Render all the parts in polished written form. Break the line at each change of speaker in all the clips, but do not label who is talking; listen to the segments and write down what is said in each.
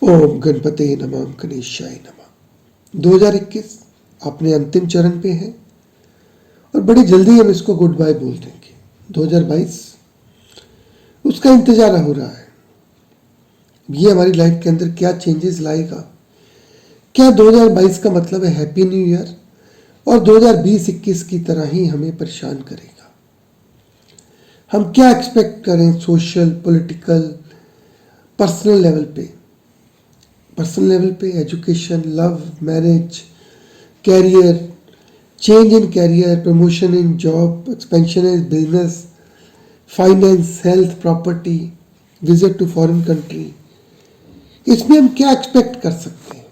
ओम गणपते नमः गणेशाय नमः। 2021 अपने अंतिम चरण पे है और बड़ी जल्दी हम इसको गुड बाय बोल देंगे। 2022 उसका इंतजार हो रहा है। ये हमारी लाइफ के अंदर क्या चेंजेस लाएगा, क्या 2022 का मतलब है हैप्पी न्यू ईयर और 2020-21 की तरह ही हमें परेशान करेगा। हम क्या एक्सपेक्ट करें सोशल, पॉलिटिकल, पर्सनल लेवल पे education, love, marriage, career, change in career, promotion in job, expansion in business, finance, health, property, visit to foreign country, इसमें हम क्या एक्सपेक्ट कर सकते हैं।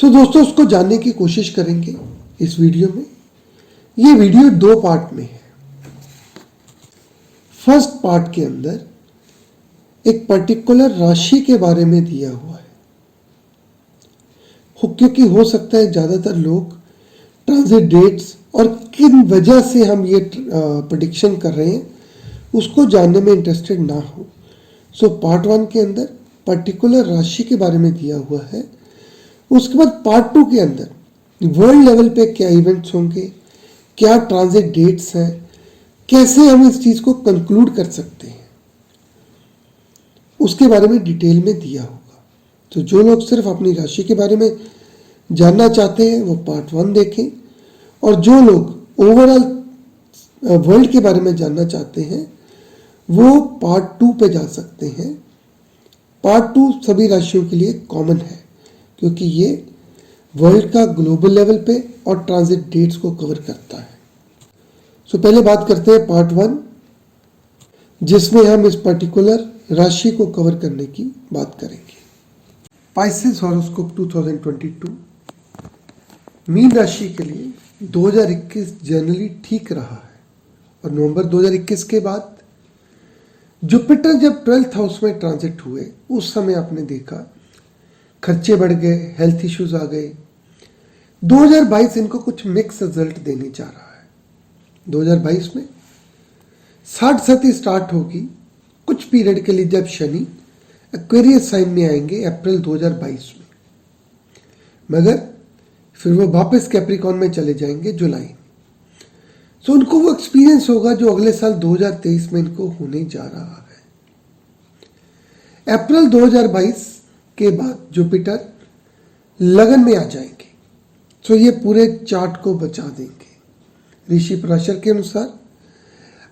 दोस्तों, उसको जानने की कोशिश करेंगे इस वीडियो में। ये वीडियो 2 पार्ट में है। फर्स्ट पार्ट के अंदर एक पर्टिकुलर राशि के बारे में दिया हुआ है, क्योंकि हो सकता है ज़्यादातर लोग ट्रांजिट डेट्स और किन वजह से हम ये प्रेडिक्शन कर रहे हैं उसको जानने में इंटरेस्टेड ना हो। पार्ट 1 के अंदर पर्टिकुलर राशि के बारे में दिया हुआ है। उसके बाद पार्ट 2 के अंदर वर्ल्ड लेवल पे क्या इवेंट्स होंगे, क्या ट्रांजिट डेट्स हैं, कैसे हम इस चीज़ को कंक्लूड कर सकते हैं, उसके बारे में डिटेल में दिया होगा। तो जो लोग सिर्फ अपनी राशि के बारे में जानना चाहते हैं वो पार्ट 1 देखें, और जो लोग ओवरऑल वर्ल्ड के बारे में जानना चाहते हैं वो पार्ट 2 पे जा सकते हैं। पार्ट 2 सभी राशियों के लिए कॉमन है, क्योंकि ये वर्ल्ड का ग्लोबल लेवल पे और ट्रांजिट डेट्स को कवर करता है। पहले बात करते हैं पार्ट 1, जिसमें हम इस पर्टिकुलर राशि को कवर करने की बात करेंगे। पाइसेस हॉरोस्कोप 2022 मीन राशि के लिए 2021 जनरली ठीक रहा है, और नवंबर 2021 के बाद जुपिटर जब 12th हाउस में ट्रांजिट हुए उस समय आपने देखा खर्चे बढ़ गए, हेल्थ इश्यूज आ गए। 2022 इनको कुछ मिक्स रिजल्ट देने जा रहा है। 2022 में 60 सती स्टार्ट होगी कुछ पीरियड के लिए, जब शनि एक्वेरियस साइन में आएंगे अप्रैल 2022 में, मगर फिर वो वापस कैप्रिकॉर्न में चले जाएंगे जुलाई में। उनको वो एक्सपीरियंस होगा जो अगले साल 2023 में इनको होने जा रहा है। अप्रैल 2022 के बाद जुपिटर लगन में आ जाएंगे, ये पूरे चार्ट को बचा देंगे। ऋषि पराशर के अनुसार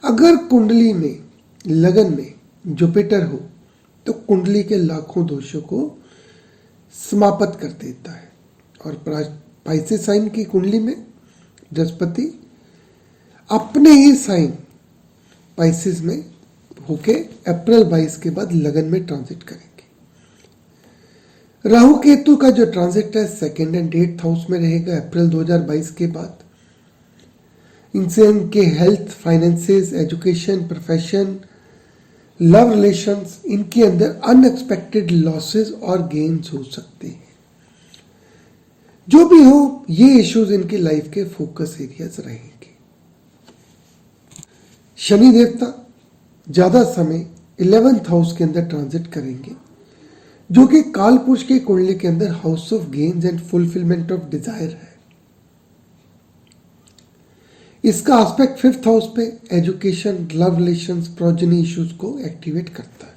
अगर कुंडली में लगन में जुपिटर हो तो कुंडली के लाखों दोषों को समाप्त कर देता है। और पाइसेस साइन की कुंडली में बृहस्पति अपने ही साइन पाइसेस में होके अप्रैल 22 के बाद लगन में ट्रांजिट करेंगे। राहु केतु का जो ट्रांजिट है 2nd एंड 8th हाउस में रहेगा अप्रैल 2022 के बाद। इनसे इनके health, finances, education, profession, love relations, इनके अंदर अनएक्सपेक्टेड लॉसेस और गेन्स हो सकते हैं। जो भी हो, ये इश्यूज इनकी लाइफ के फोकस एरियाज रहेंगे। शनि देवता ज्यादा समय 11th हाउस के अंदर ट्रांजिट करेंगे, जो कि काल पुरुष की कुंडली के अंदर house of gains and fulfilment of desire है। इसका एस्पेक्ट 5th हाउस पे education, love relations, progeny issues को एक्टिवेट करता है।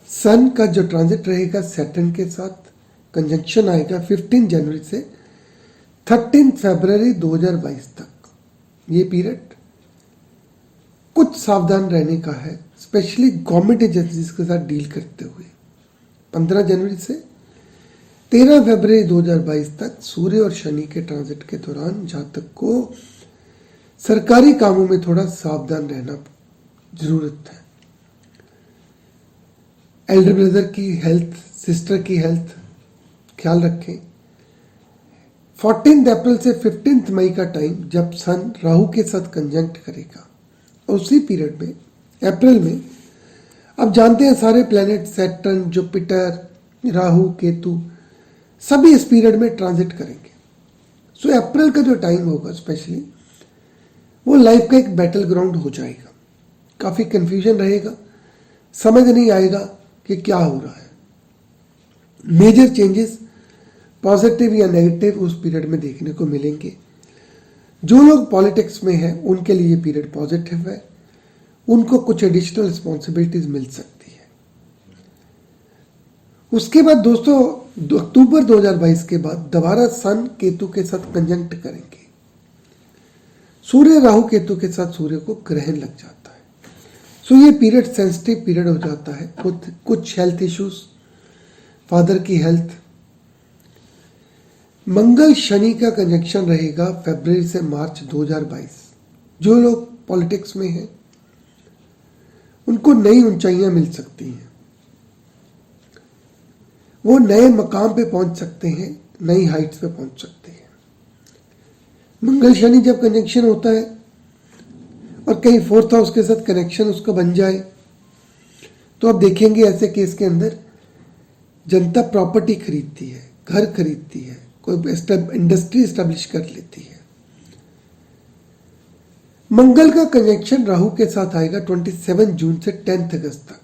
सन का जो ट्रांजिट रहेगा सैटर्न के साथ कंजंक्शन आएगा 15 जनवरी से 13 फरवरी 2022 तक। ये पीरियड कुछ सावधान रहने का है, स्पेशली गवर्नमेंट एजेंसीज के साथ डील करते हुए। 15 जनवरी से 13 फरवरी 2022 तक सूर्य और शनि के ट्रांजिट के दौरान जातक को सरकारी कामों में थोड़ा सावधान रहना जरूरत है। एल्डर ब्रदर की हेल्थ, सिस्टर की हेल्थ ख्याल रखें। 14 अप्रैल से 15 मई का टाइम जब सन राहु के साथ कंजंक्ट करेगा, और उसी पीरियड में अप्रैल में अब जानते हैं सारे planet Saturn, Jupiter, Rahu, Ketu सभी इस पीरियड में ट्रांजिट करेंगे। अप्रैल का जो टाइम होगा स्पेशली वो लाइफ का एक बैटल ग्राउंड हो जाएगा। काफ़ी कन्फ्यूजन रहेगा, समझ नहीं आएगा कि क्या हो रहा है। मेजर चेंजेस पॉजिटिव या नेगेटिव उस पीरियड में देखने को मिलेंगे। जो लोग पॉलिटिक्स में हैं उनके लिए ये पीरियड पॉजिटिव है, उनको कुछ एडिशनल रिस्पॉन्सिबिलिटीज मिल सकती है। उसके बाद दोस्तों अक्टूबर 2022 के बाद दोबारा सन केतु के साथ कंजंक्ट करेंगे। सूर्य राहु केतु के साथ सूर्य को ग्रहण लग जाता है। सो ये पीरियड सेंसिटिव पीरियड हो जाता है। कुछ हेल्थ इश्यूज, फादर की हेल्थ। मंगल शनि का कंजंक्शन रहेगा फरवरी से मार्च 2022। जो लोग पॉलिटिक्स में हैं उनको नई ऊंचाइयां मिल सकती हैं, वो नए मकाम पे पहुंच सकते हैं, नई हाइट्स पे पहुंच सकते हैं। मंगल शनि जब कंजंक्शन होता है और कहीं फोर्थ हाउस के साथ कनेक्शन उसका बन जाए तो आप देखेंगे ऐसे केस के अंदर जनता प्रॉपर्टी खरीदती है, घर खरीदती है, कोई इंडस्ट्री एस्टेब्लिश कर लेती है। मंगल का कनेक्शन राहु के साथ आएगा 27 जून से 10 अगस्त तक,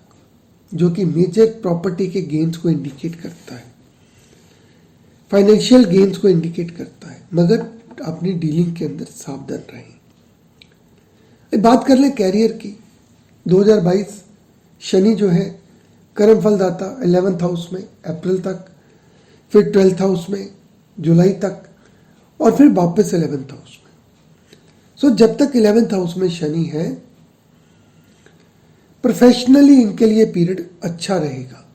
जो कि मेजर प्रॉपर्टी के गेन्स को इंडिकेट करता है, फाइनेंशियल गेन्स को इंडिकेट करता है। मगर अपनी डीलिंग के अंदर सावधान रहें। बात कर लें कैरियर की। 2022 शनि जो है कर्म फल दाता 11th हाउस में अप्रैल तक, फिर 12th हाउस में जुलाई तक, और फिर वापस 11th हाउस में। सो जब तक 11th हाउस में शनि है, प्रोफेशनली इनके लिए पीरियड अच्छा रहेगा।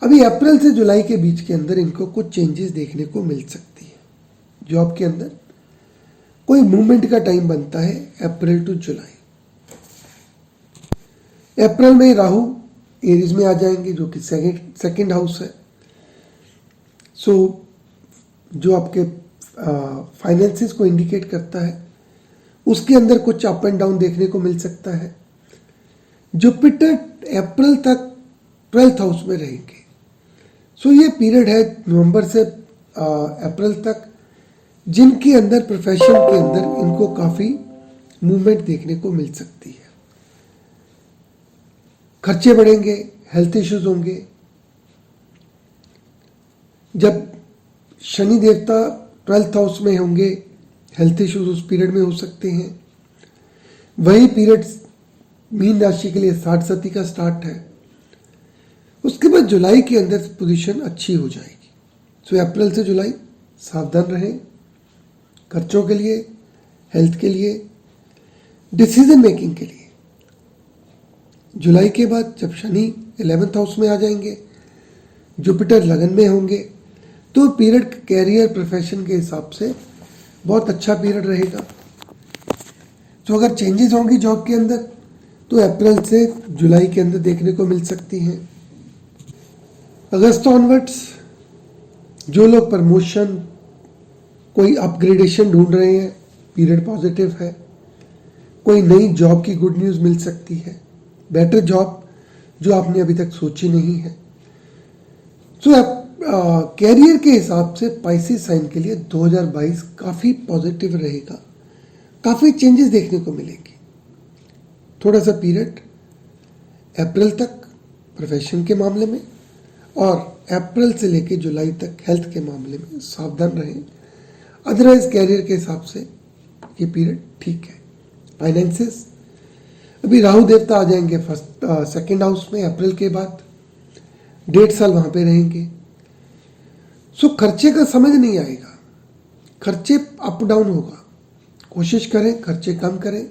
अभी अप्रैल से जुलाई के बीच के अंदर इनको कुछ चेंजेस देखने को मिल सकती है। जॉब के अंदर कोई मूवमेंट का टाइम बनता है अप्रैल टू जुलाई। अप्रैल में राहु एरीज में आ जाएंगे, जो कि सेकंड हाउस है। सो जो आपके फाइनेंसेस को इंडिकेट करता है, उसके अंदर कुछ अप एंड डाउन देखने को मिल सकता है। जुपिटर अप्रैल तक 12th हाउस में रहेंगे। सो ये पीरियड है नवंबर से अप्रैल तक, जिनके अंदर प्रोफेशन के अंदर इनको काफ़ी मूवमेंट देखने को मिल सकती है। खर्चे बढ़ेंगे, हेल्थ इश्यूज होंगे। जब शनि देवता 12th हाउस में होंगे, हेल्थ इश्यूज उस पीरियड में हो सकते हैं। वही पीरियड मीन राशि के लिए 60 सती का स्टार्ट है। उसके बाद जुलाई के अंदर पोजीशन अच्छी हो जाएगी। सो अप्रैल से जुलाई सावधान रहें, खर्चों के लिए, हेल्थ के लिए, डिसीजन मेकिंग के लिए। जुलाई के बाद जब शनि 11th हाउस में आ जाएंगे, जुपिटर लगन में होंगे, तो पीरियड कैरियर प्रोफेशन के हिसाब से बहुत अच्छा पीरियड रहेगा। तो अगर चेंजेस होंगी जॉब के अंदर तो अप्रैल से जुलाई के अंदर देखने को मिल सकती हैं। अगस्त ऑनवर्ड्स जो लोग प्रमोशन, कोई अपग्रेडेशन ढूंढ रहे हैं, पीरियड पॉजिटिव है। कोई नई जॉब की गुड न्यूज़ मिल सकती है, बेटर जॉब जो आपने अभी तक सोची नहीं है। सो कैरियर के हिसाब से पाइसेस साइन के लिए 2022 काफ़ी पॉजिटिव रहेगा। काफ़ी चेंजेस देखने को मिलेंगे। थोड़ा सा पीरियड अप्रैल तक प्रोफेशन के मामले में और अप्रैल से लेकर जुलाई तक हेल्थ के मामले में सावधान रहें। अदरवाइज कैरियर के हिसाब से ये पीरियड ठीक है। फाइनेंसेस, अभी राहु देवता आ जाएंगे सेकंड हाउस में अप्रैल के बाद, 1.5 साल वहाँ पे रहेंगे। सो खर्चे का समझ नहीं आएगा, खर्चे अप डाउन होगा। कोशिश करें खर्चे कम करें।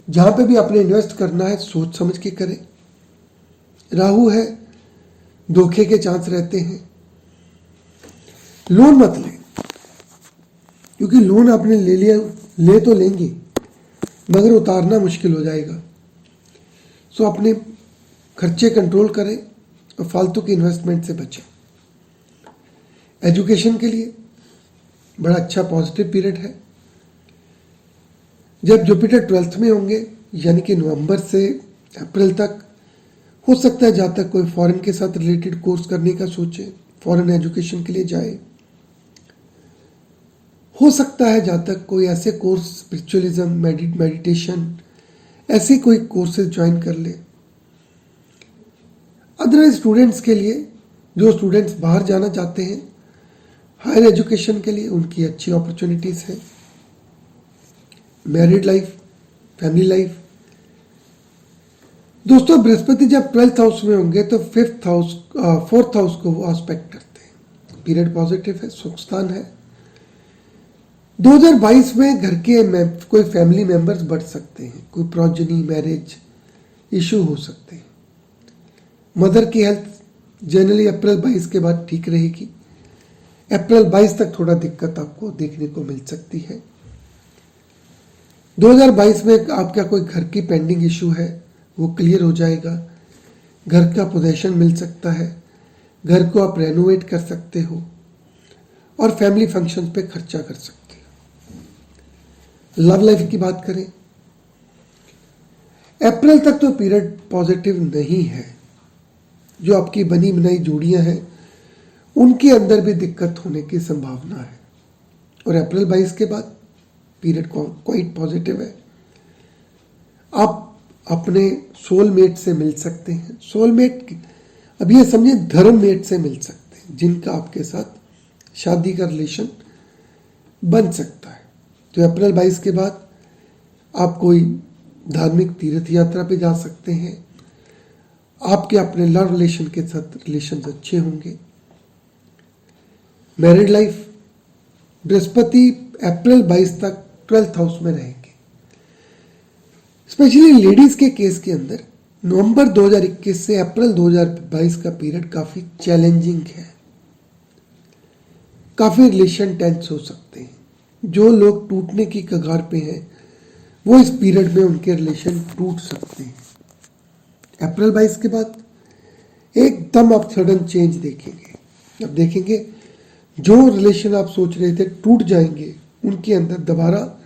जहाँ पे भी आपने इन्वेस्ट करना है सोच समझ के करें। राहु है, धोखे के चांस रहते हैं। लोन मत लें, क्योंकि लोन आपने ले लिया, ले तो लेंगे मगर उतारना मुश्किल हो जाएगा। सो अपने खर्चे कंट्रोल करें और फालतू के इन्वेस्टमेंट से बचें। एजुकेशन के लिए बड़ा अच्छा पॉजिटिव पीरियड है। जब जुपिटर 12th में होंगे, यानी कि नवंबर से अप्रैल तक, हो सकता है जहाँ तक कोई फॉरेन के साथ रिलेटेड कोर्स करने का सोचे, फॉरेन एजुकेशन के लिए जाए। हो सकता है जहाँ तक कोई ऐसे कोर्स स्पिरिचुअलिज्म, मेडिटेशन ऐसे कोई कोर्सेज ज्वाइन कर ले। अदरवाइज स्टूडेंट्स के लिए, जो स्टूडेंट्स बाहर जाना चाहते हैं हायर एजुकेशन के लिए, उनकी अच्छी अपॉर्चुनिटीज़ हैं। Married life, family life. दोस्तों बृहस्पति जब 12th हाउस में होंगे तो 4th हाउस को वो एस्पेक्ट करते हैं। पीरियड पॉजिटिव है, सुख स्थान है। 2022 में घर के कोई फैमिली मेंबर्स बढ़ सकते हैं, कोई प्रोजनी मैरिज इशू हो सकते हैं। मदर की हेल्थ जनरली अप्रैल 22 के बाद ठीक रहेगी। अप्रैल 22 तक थोड़ा दिक्कत आपको देखने को मिल सकती है। 2022 में आपका कोई घर की पेंडिंग इशू है वो क्लियर हो जाएगा। घर का पोजेशन मिल सकता है, घर को आप रेनोवेट कर सकते हो और फैमिली फंक्शन पे खर्चा कर सकते हो। लव लाइफ की बात करें, अप्रैल तक तो पीरियड पॉजिटिव नहीं है। जो आपकी बनी बनाई जोड़ियां हैं उनके अंदर भी दिक्कत होने की संभावना है। और अप्रैल 22 के बाद पीरियड क्वाइट पॉजिटिव है। आप अपने सोलमेट से मिल सकते हैं। सोलमेट अब ये समझिए धर्ममेट से मिल सकते हैं, जिनका आपके साथ शादी का रिलेशन बन सकता है। तो अप्रैल 22 के बाद आप कोई धार्मिक तीर्थ यात्रा पे जा सकते हैं। आपके अपने लव रिलेशन के साथ रिलेशन अच्छे होंगे। मैरिड लाइफ, बृहस्पति अप्रैल 22 तक 12th हाउस में रहेंगे। स्पेशली लेडीज के केस के अंदर नवंबर 2021 से अप्रैल 2022 का पीरियड काफी चैलेंजिंग है। काफी रिलेशन टेंस हो सकते हैं। जो लोग टूटने की कगार पे हैं वो इस पीरियड में उनके रिलेशन टूट सकते हैं। अप्रैल 22 के बाद एकदम आप सडन चेंज देखेंगे। अब देखेंगे जो रिलेशन आप सोच रहे थे टूट जाएंगे, उनके अंदर दोबारा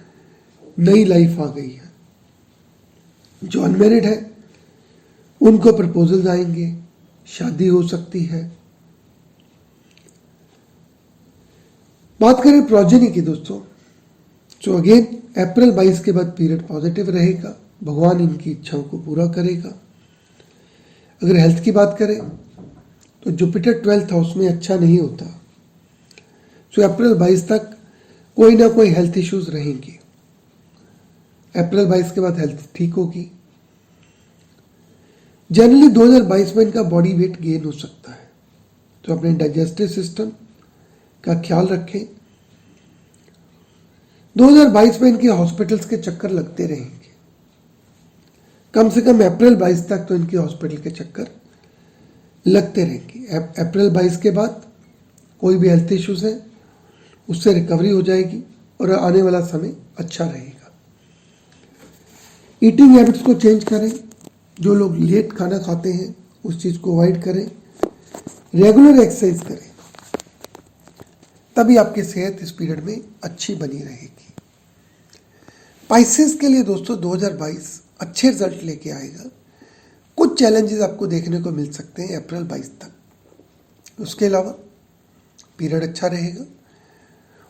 नई लाइफ आ गई है। जो अनमैरिड है उनको प्रपोजल्स आएंगे, शादी हो सकती है। बात करें प्रोजेनी की दोस्तों, तो अगेन अप्रैल 22 के बाद पीरियड पॉजिटिव रहेगा। भगवान इनकी इच्छाओं को पूरा करेगा। अगर हेल्थ की बात करें तो जुपिटर 12th हाउस में अच्छा नहीं होता। तो अप्रैल 22 तक कोई ना कोई हेल्थ इश्यूज रहेंगे। अप्रैल 22 के बाद हेल्थ ठीक होगी। जनरली 2022 में इनका बॉडी वेट गेन हो सकता है, तो अपने डाइजेस्टिव सिस्टम का ख्याल रखें। 2022 में इनके हॉस्पिटल्स के चक्कर लगते रहेंगे। कम से कम अप्रैल 22 तक तो इनके हॉस्पिटल के चक्कर लगते रहेंगे। अप्रैल 22 के बाद कोई भी हेल्थ इश्यूज है उससे रिकवरी हो जाएगी और आने वाला समय अच्छा रहेगा। ईटिंग हैबिट्स को चेंज करें। जो लोग लेट खाना खाते हैं उस चीज़ को अवॉइड करें। रेगुलर एक्सरसाइज करें, तभी आपकी सेहत इस पीरियड में अच्छी बनी रहेगी। पाइसेस के लिए दोस्तों 2022 अच्छे रिजल्ट लेके आएगा। कुछ चैलेंजेस आपको देखने को मिल सकते हैं अप्रैल 22 तक। उसके अलावा पीरियड अच्छा रहेगा।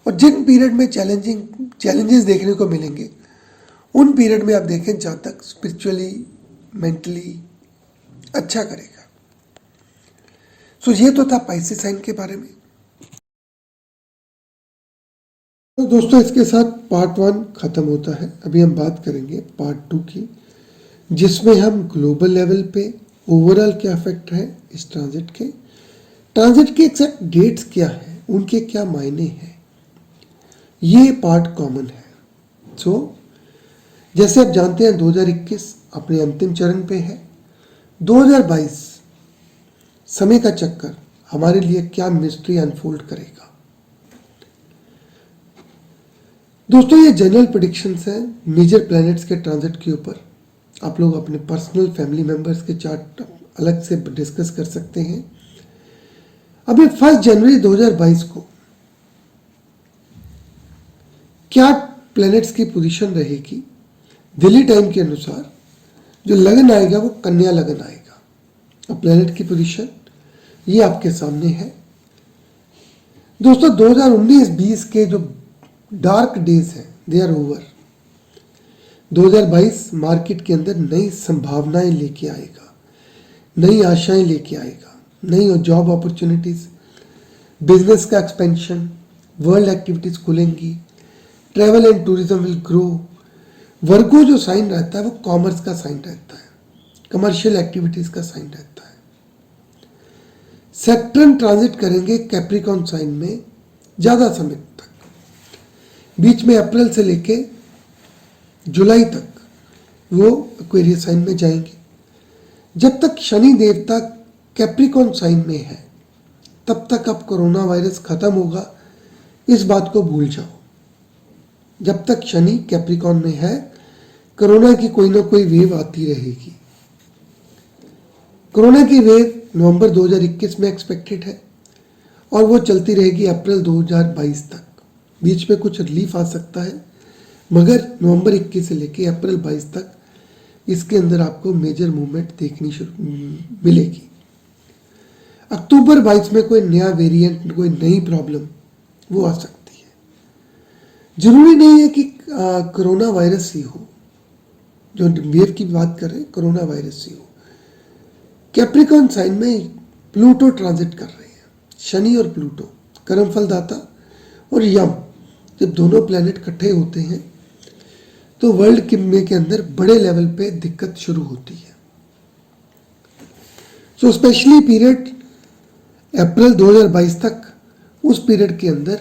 और जिन पीरियड में चैलेंजेस देखने को मिलेंगे उन पीरियड में आप देखें जहाँ तक स्पिरिचुअली मेंटली अच्छा करेगा। सो ये तो था पाइसेस साइन के बारे में। तो दोस्तों इसके साथ पार्ट 1 खत्म होता है। अभी हम बात करेंगे पार्ट 2 की, जिसमें हम ग्लोबल लेवल पे ओवरऑल क्या इफेक्ट है इस ट्रांजिट के एग्जैक्ट डेट्स क्या है, उनके क्या मायने हैं, ये पार्ट कॉमन है। सो जैसे आप जानते हैं 2021 अपने अंतिम चरण पे है। 2022 समय का चक्कर हमारे लिए क्या मिस्ट्री अनफोल्ड करेगा। दोस्तों ये जनरल प्रेडिक्शंस हैं मेजर प्लैनेट्स के ट्रांजिट के ऊपर। आप लोग अपने पर्सनल फैमिली मेंबर्स के चार्ट अलग से डिस्कस कर सकते हैं। अभी 1 जनवरी 2022 को क्या प्लैनेट्स की पोजीशन रहेगी दिल्ली टाइम के अनुसार। जो लगन आएगा वो कन्या लगन आएगा। अब प्लैनेट की पोजीशन ये आपके सामने है। दोस्तों 2019-20 के जो डार्क डेज हैं दे आर ओवर। 2022 मार्केट के अंदर नई संभावनाएं लेके आएगा, नई आशाएं लेके आएगा, नई जॉब अपॉर्चुनिटीज, बिजनेस का एक्सपेंशन, वर्ल्ड एक्टिविटीज खुलेंगी, travel and tourism will grow. Virgo जो साइन रहता है वो कॉमर्स का साइन रहता है, कमर्शियल एक्टिविटीज का साइन रहता है। सैटर्न ट्रांजिट करेंगे कैप्रिकॉर्न साइन में ज़्यादा समय तक, बीच में अप्रैल से लेके जुलाई तक वो एक्वेरियस साइन में जाएंगे। जब तक शनि देवता कैप्रिकॉर्न साइन में है तब तक अब कोरोना वायरस खत्म होगा, इस बात को भूल जाओ। जब तक शनि कैप्रिकॉर्न में है कोरोना की कोई ना कोई वेव आती रहेगी। कोरोना की वेव नवंबर 2021 में एक्सपेक्टेड है और वो चलती रहेगी अप्रैल 2022 तक। बीच में कुछ रिलीफ आ सकता है, मगर नवंबर 21 से लेके अप्रैल 22 तक इसके अंदर आपको मेजर मूवमेंट देखनी मिलेगी। अक्टूबर 22 में कोई नया वेरिएंट, कोई नई प्रॉब्लम वो आ सकती है। जरूरी नहीं है कि कोरोना वायरस ही हो, जो वेव की बात कर रहे हैं कोरोना वायरस ही हो। कैप्रिकॉर्न साइन में प्लूटो ट्रांजिट कर रहे हैं, शनि और प्लूटो कर्मफल दाता और यम, जब दोनों प्लैनेट इकट्ठे होते हैं तो वर्ल्ड के अंदर बड़े लेवल पे दिक्कत शुरू होती है। सो स्पेशली पीरियड अप्रैल 2022 तक, उस पीरियड के अंदर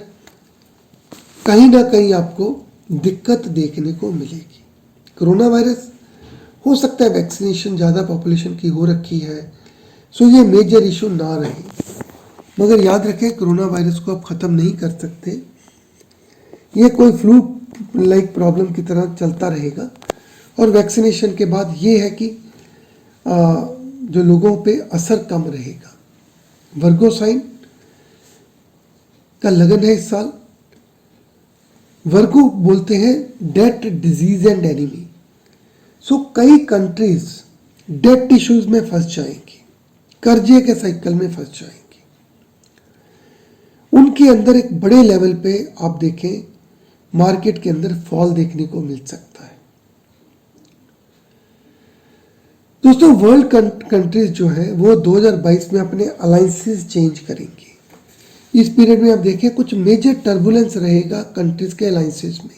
कहीं ना कहीं आपको दिक्कत देखने को मिलेगी। कोरोना वायरस हो सकता है वैक्सीनेशन ज़्यादा पॉपुलेशन की हो रखी है, सो ये मेजर इशू ना रहे, मगर याद रखें कोरोना वायरस को आप ख़त्म नहीं कर सकते। ये कोई फ्लू लाइक प्रॉब्लम की तरह चलता रहेगा और वैक्सीनेशन के बाद ये है कि जो लोगों पे असर कम रहेगा। वर्गो साइन का लगन है इस साल। वर्गो बोलते हैं डेट, डिजीज एंड एनिमी। सो कई कंट्रीज डेट इश्यूज में फंस जाएंगी, कर्जे के साइकिल में फंस जाएंगी। उनके अंदर एक बड़े लेवल पे आप देखें मार्केट के अंदर फॉल देखने को मिल सकता है। दोस्तों वर्ल्ड कंट्रीज जो है वो 2022 में अपने अलायंसेस चेंज करेंगे। इस पीरियड में आप देखें कुछ मेजर टर्बुलेंस रहेगा कंट्रीज के अलायंसेस में।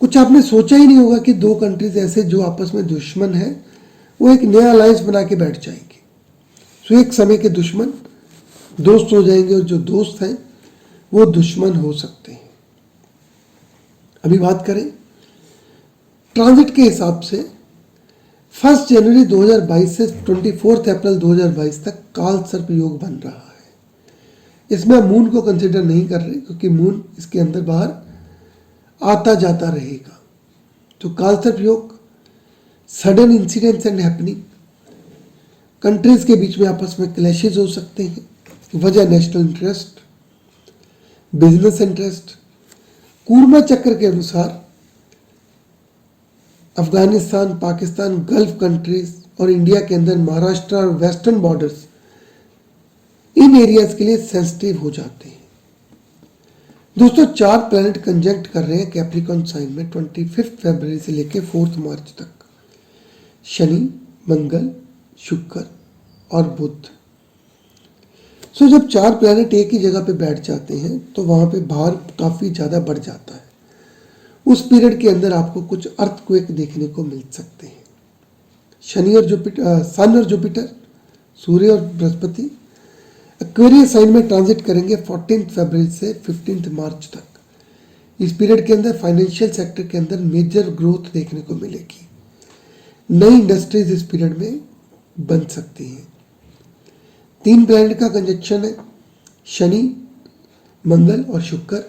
कुछ आपने सोचा ही नहीं होगा कि दो कंट्रीज ऐसे जो आपस में दुश्मन है वो एक नया अलायंस बना के बैठ जाएंगे। सो एक समय के दुश्मन दोस्त हो जाएंगे और जो दोस्त हैं वो दुश्मन हो सकते हैं। अभी बात करें ट्रांजिट के हिसाब से 1 जनवरी 2022 से 24 अप्रैल 2022 तक काल सर्प योग बन रहा है। इसमें मून को कंसिडर नहीं कर रहे क्योंकि मून इसके अंदर बाहर आता जाता रहेगा। तो काल सर्प योग, sudden incidents and happening, countries के बीच में आपस में क्लैशेज हो सकते हैं। वजह national interest, business interest. Kurma चक्र के अनुसार अफगानिस्तान, पाकिस्तान, गल्फ कंट्रीज और इंडिया के अंदर महाराष्ट्र और वेस्टर्न बॉर्डर्स, इन एरियाज के लिए सेंसिटिव हो जाते हैं। दोस्तों 4 प्लैनेट कंजंक्ट कर रहे हैं कैप्रिकॉर्न साइन में 25 फरवरी से लेकर 4 मार्च तक, शनि, मंगल, शुक्र और बुध। सो जब 4 प्लैनेट एक ही जगह पे बैठ जाते हैं तो वहाँ पे भार काफ़ी ज़्यादा बढ़ जाता है। उस पीरियड के अंदर आपको कुछ अर्थक्वेक देखने को मिल सकते हैं। शनि और जुपिटर, सन और जुपिटर, सूर्य और बृहस्पति एक्वेरियस साइन में ट्रांजिट करेंगे 14 फरवरी से 15 मार्च तक। इस पीरियड के अंदर फाइनेंशियल सेक्टर के अंदर मेजर ग्रोथ देखने को मिलेगी। नई इंडस्ट्रीज इस पीरियड में बन सकती हैं। 3 प्लैनेट का कंजंक्शन है, शनि, मंगल और शुक्र,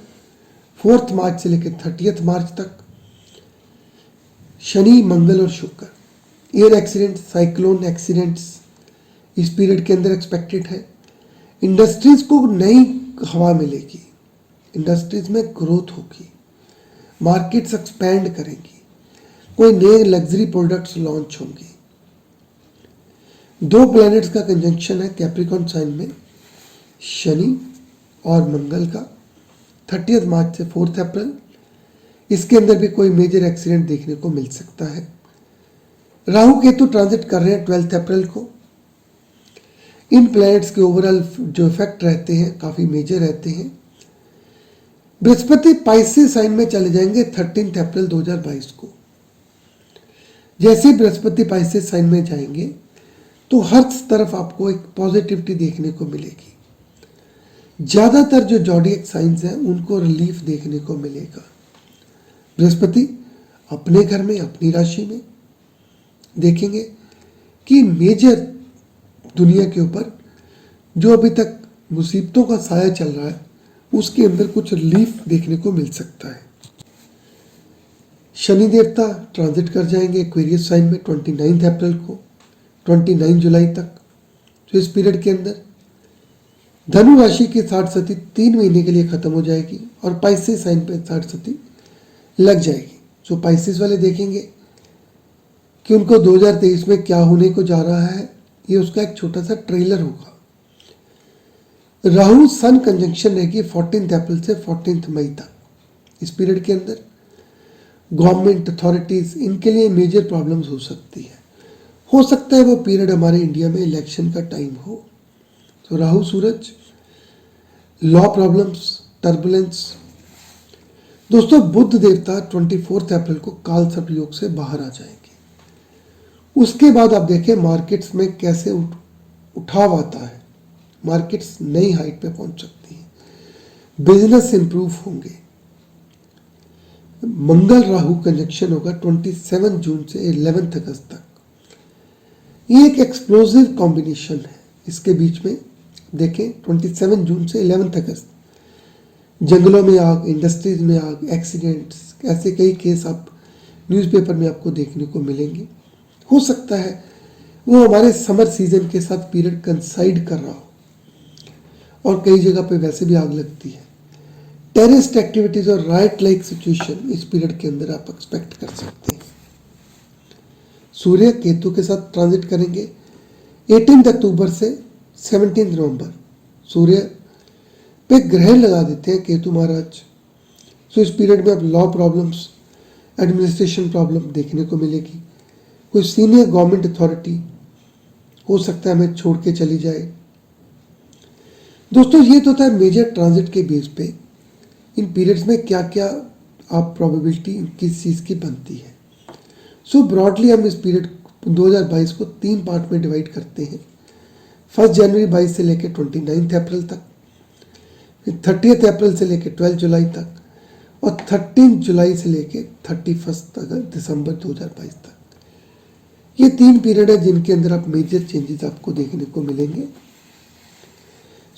4 मार्च से लेकर 30 मार्च तक। शनि, मंगल और शुक्र। एयर एक्सीडेंट, साइक्लोन एक्सीडेंट्स इस पीरियड के अंदर एक्सपेक्टेड है। इंडस्ट्रीज को नई हवा मिलेगी, इंडस्ट्रीज में ग्रोथ होगी, मार्केट्स एक्सपैंड करेंगी, कोई नए लग्जरी प्रोडक्ट्स लॉन्च होंगे। 2 प्लैनेट्स का कंजंक्शन है कैप्रिकॉर्न साइन में, शनि और मंगल का, 30 मार्च से 4 अप्रैल। इसके अंदर भी कोई मेजर एक्सीडेंट देखने को मिल सकता है। राहु केतु ट्रांजिट कर रहे हैं 12 अप्रैल को। इन प्लैनेट्स के ओवरऑल जो इफेक्ट रहते हैं काफ़ी मेजर रहते हैं। बृहस्पति पाइसेस साइन में चले जाएंगे 13 अप्रैल 2022 को। जैसे बृहस्पति पाइसेस साइन में जाएंगे तो हर तरफ आपको एक पॉजिटिविटी देखने को मिलेगी। ज़्यादातर जो जॉडियक साइंस हैं उनको रिलीफ देखने को मिलेगा। बृहस्पति अपने घर में, अपनी राशि में देखेंगे कि मेजर दुनिया के ऊपर जो अभी तक मुसीबतों का साया चल रहा है उसके अंदर कुछ रिलीफ देखने को मिल सकता है। शनि देवता ट्रांजिट कर जाएंगे एक्वेरियस साइन में 29 अप्रैल को 29 जुलाई तक। तो इस पीरियड के अंदर धनु राशि की 60 सती 3 महीने के लिए खत्म हो जाएगी और पाइसेस साइन पे 60 सती लग जाएगी। जो पाइसेस वाले देखेंगे कि उनको 2023 में क्या होने को जा रहा है, ये उसका एक छोटा सा ट्रेलर होगा। राहु सन कंजंक्शन रहेगी 14 अप्रैल से 14 मई तक। इस पीरियड के अंदर गवर्नमेंट अथॉरिटीज इनके लिए मेजर प्रॉब्लम्स हो सकती है। हो सकता है वो पीरियड हमारे इंडिया में इलेक्शन का टाइम हो। तो राहु सूरज, लॉ प्रॉब्लम्स, टर्बुलेंस। दोस्तों बुध देवता 24 अप्रैल को काल सर्प योग से बाहर आ जाएंगे। उसके बाद आप देखें मार्केट्स में कैसे उठाव आता है। मार्केट्स नई हाइट पे पहुंच सकती हैं, बिजनेस इंप्रूव होंगे। मंगल राहु कंजक्शन होगा 27 जून से 11 अगस्त तक। ये एक एक्सप्लोसिव कॉम्बिनेशन है। इसके बीच में देखें 27 जून से 11 अगस्त जंगलों में आग, इंडस्ट्रीज में आग, एक्सीडेंट्स, ऐसे कई केस आप न्यूज़पेपर में आपको देखने को मिलेंगे। हो सकता है वो हमारे समर सीजन के साथ पीरियड कंसाइड कर रहा हो और कई जगह पे वैसे भी आग लगती है। टेररिस्ट एक्टिविटीज और राइट लाइक सिचुएशन इस पीरियड के अंदर आप एक्सपेक्ट कर सकते हैं। सूर्य केतु के साथ ट्रांजिट करेंगे 18 अक्टूबर से 17 नवंबर। सूर्य पे ग्रहण लगा देते हैं केतु महाराज। सो इस पीरियड में अब लॉ प्रॉब्लम्स, एडमिनिस्ट्रेशन प्रॉब्लम देखने को मिलेगी। कोई सीनियर गवर्नमेंट अथॉरिटी हो सकता है हमें छोड़ के चली जाए। दोस्तों ये तो था मेजर ट्रांजिट के बेस पे इन पीरियड्स में क्या क्या आप प्रोबेबिलिटी किस चीज़ की बनती है। सो ब्रॉडली हम इस पीरियड 2022 को 3 पार्ट में डिवाइड करते हैं। 1 जनवरी 22 से लेकर 29 अप्रैल तक, फिर 30 अप्रैल से लेकर 12 जुलाई तक और 13 जुलाई से लेकर 31 दिसंबर 2022 तक। ये 3 पीरियड है जिनके अंदर आप मेजर चेंजेस आपको देखने को मिलेंगे।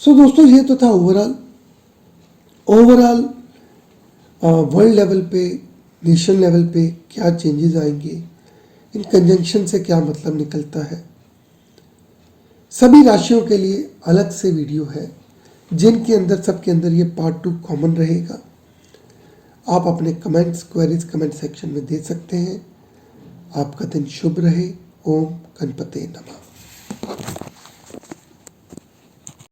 सो दोस्तों ये तो था ओवरऑल वर्ल्ड लेवल पे, नेशन लेवल पे क्या चेंजेस आएंगे, इन कंजंक्शन से क्या मतलब निकलता है। सभी राशियों के लिए अलग से वीडियो है जिनके अंदर सबके अंदर ये पार्ट 2 कॉमन रहेगा। आप अपने कमेंट्स, क्वेरीज कमेंट सेक्शन में दे सकते हैं। आपका दिन शुभ रहे। ओम गणपते नमः।